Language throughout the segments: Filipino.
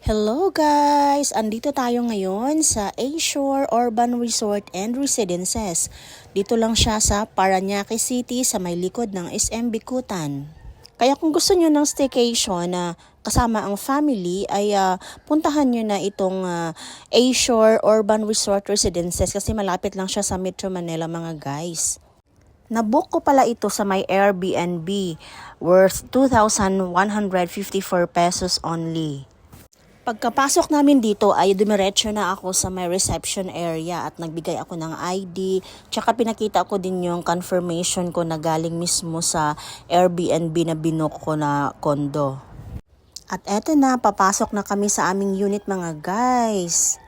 Hello guys! Andito tayo ngayon sa A-Shore Urban Resort and Residences. Dito lang siya sa Parañaque City sa may likod ng SM Bikutan. Kaya kung gusto nyo ng staycation na kasama ang family ay puntahan nyo na itong A-Shore Urban Resort Residences kasi malapit lang siya sa Metro Manila mga guys. Nabook ko pala ito sa may Airbnb worth 2,154 pesos only. Pagkapasok namin dito ay dumiretso na ako sa may reception area at nagbigay ako ng ID. Tsaka pinakita ko din yung confirmation ko na galing mismo sa Airbnb na binook ko na condo. At eto na, papasok na kami sa aming unit mga guys.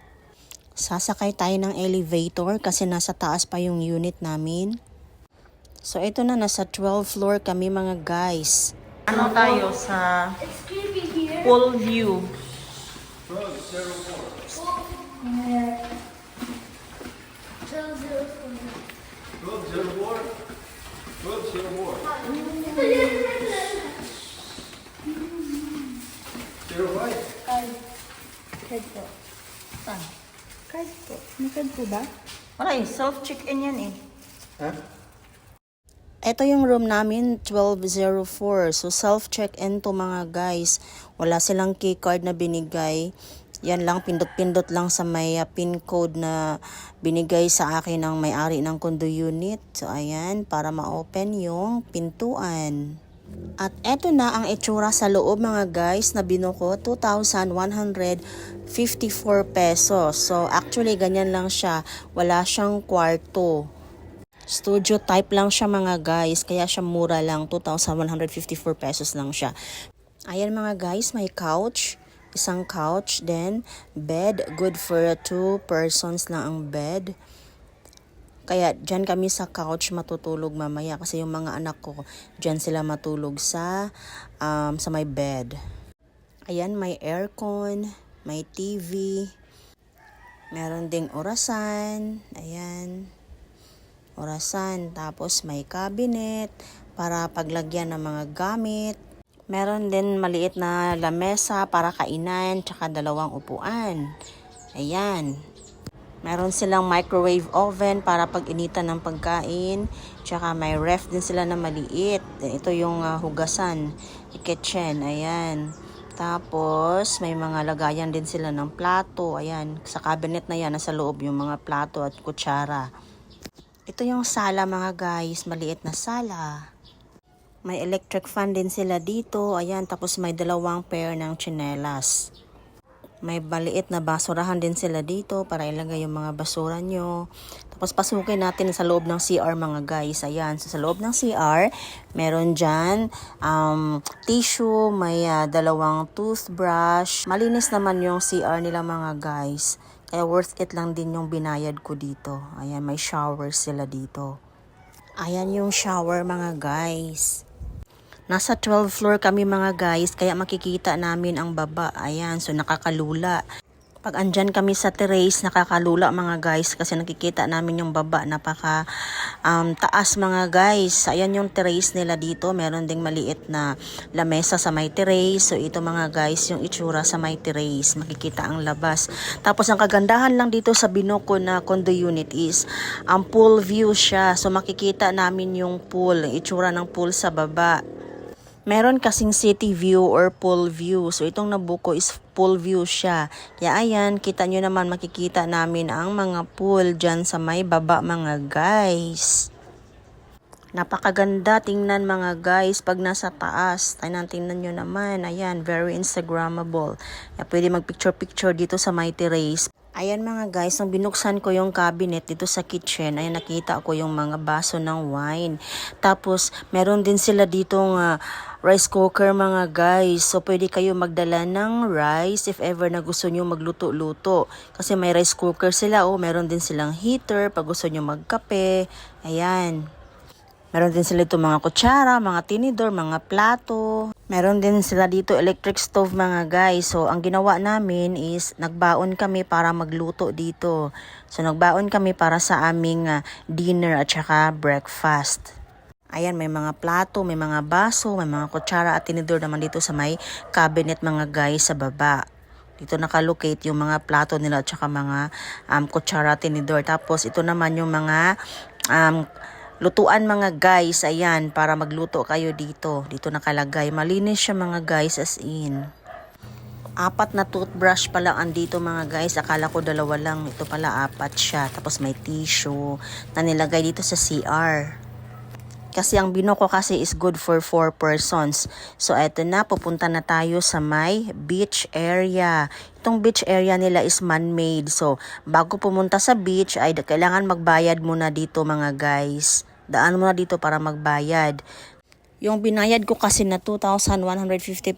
Sasakay tayo ng elevator kasi nasa taas pa yung unit namin. So eto na, nasa 12th floor kami mga guys. Ano tayo sa pool view? Card po. Card po. May card po ba? Wala eh, self-check-in yan eh. Ha? Ito yung room namin, 1204. So, self-check-in to mga guys. Wala silang keycard na binigay. Yan lang, pindot-pindot lang sa may pin code na binigay sa akin ng may-ari ng condo unit. So, ayan, para ma-open yung pintuan. At eto na ang itsura sa loob mga guys na binuko, 2,154 pesos. So, actually, ganyan lang siya. Wala siyang kwarto. Studio type lang siya mga guys, kaya siya mura lang, 2,154 pesos lang siya. Ayan mga guys, may couch, isang couch, then bed, good for 2 persons lang ang bed. Kaya dyan kami sa couch matutulog mamaya kasi yung mga anak ko, dyan sila matulog sa may bed. Ayan, may aircon, may TV, meron ding orasan, ayan. Orasan, tapos may cabinet para paglagyan ng mga gamit. Meron din maliit na lamesa para kainan, tsaka 2 upuan. Ayan. Meron silang microwave oven para pag-initan ng pagkain, tsaka may ref din sila na maliit. Ito yung hugasan, kitchen, ayan. Tapos may mga lagayan din sila ng plato, ayan. Sa cabinet na yan, nasa loob yung mga plato at kutsara. Ito yung sala mga guys, maliit na sala. May electric fan din sila dito, ayan, tapos may 2 pair ng tsinelas. May maliit na basurahan din sila dito para ilagay yung mga basura nyo. Tapos pasukin natin sa loob ng CR mga guys, ayan. So sa loob ng CR, meron dyan tissue, may 2 toothbrush. Malinis naman yung CR nila mga guys. Kaya worth it lang din yung binayad ko dito. Ayan, may shower sila dito. Ayan yung shower mga guys. Nasa 12th floor kami mga guys, kaya makikita namin ang baba. Ayan, so nakakalula. Pag andyan kami sa terrace, nakakalula mga guys kasi nakikita namin yung baba. Napaka taas mga guys. Ayan yung terrace nila dito. Meron ding maliit na lamesa sa may terrace. So ito mga guys, yung itsura sa may terrace. Makikita ang labas. Tapos ang kagandahan lang dito sa binuko na condo unit is ang pool view siya. So makikita namin yung pool, itsura ng pool sa baba. Meron kasing city view or pool view. So, itong nabuko is pool view siya. Kaya ayan, kita nyo naman, makikita namin ang mga pool dyan sa may baba mga guys. Napakaganda tingnan mga guys pag nasa taas. Tingnan nyo naman. Ayan, very Instagrammable. Kaya pwede mag-picture-picture dito sa my terrace. Ayan mga guys, nung binuksan ko yung cabinet dito sa kitchen, ayan nakita ko yung mga baso ng wine. Tapos, meron din sila ditong rice cooker mga guys. So, pwede kayo magdala ng rice if ever na gusto nyo magluto-luto. Kasi may rice cooker sila. Meron din silang heater pag gusto nyo magkape. Ayan. Meron din sila ito mga kutsara, mga tinidor, mga plato. Meron din sila dito electric stove mga guys. So, ang ginawa namin is nagbaon kami para magluto dito. So, nagbaon kami para sa aming dinner at saka breakfast. Ayan, may mga plato, may mga baso, may mga kutsara at tinidor naman dito sa may cabinet mga guys sa baba. Dito nakalocate yung mga plato nila at saka mga kutsara, tinidor. Tapos ito naman yung mga lutuan mga guys. Ayan, para magluto kayo dito. Dito nakalagay. Malinis siya mga guys, as in. 4 na toothbrush pala andito mga guys. Akala ko 2 lang. Ito pala 4 siya. Tapos may tissue na nilagay dito sa CR. Kasi ang bino ko kasi is good for 4 persons. So, eto na. Pupunta na tayo sa may beach area. Itong beach area nila is man-made. So, bago pumunta sa beach, ay kailangan magbayad muna dito mga guys. Daan muna dito para magbayad. Yung binayad ko kasi na 2,150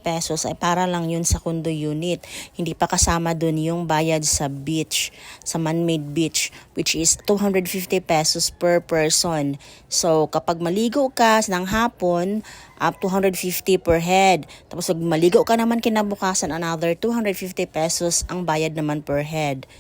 pesos ay para lang yun sa condo unit. Hindi pa kasama dun yung bayad sa beach, sa man-made beach, which is 250 pesos per person. So, kapag maligo ka ng hapon, up 250 per head. Tapos pag maligo ka naman kinabukasan, another 250 pesos ang bayad naman per head.